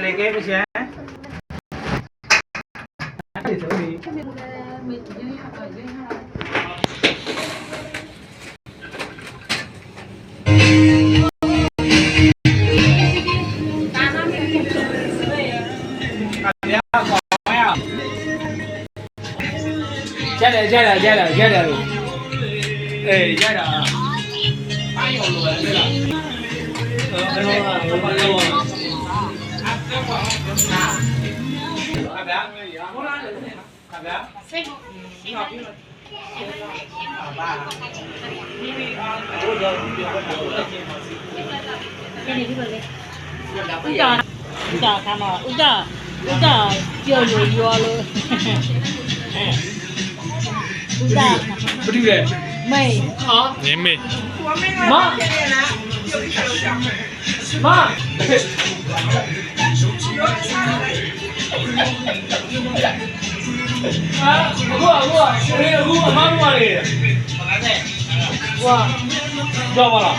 လေကဲပချမ်းဒီဆိုဒီရတယ်လို့အေးရတာပိုင်းအောင်လို့လေလားအဲ့တော့ဘာလို့ခဗျာဘောလာလေခဗျာစိတ်ဒီဟာပြီးတော့ဘာဒီအားဘိုးတော်ပြောတာလို့လည်းဒီနေ့ဒီလိုလေဥဒါခါမဥဒါပြောလို့ရောလို့ဥဒါဘယ်လိုလဲမေဟာနေမေမအခုအမမလေးဝါကြောက်ပါလား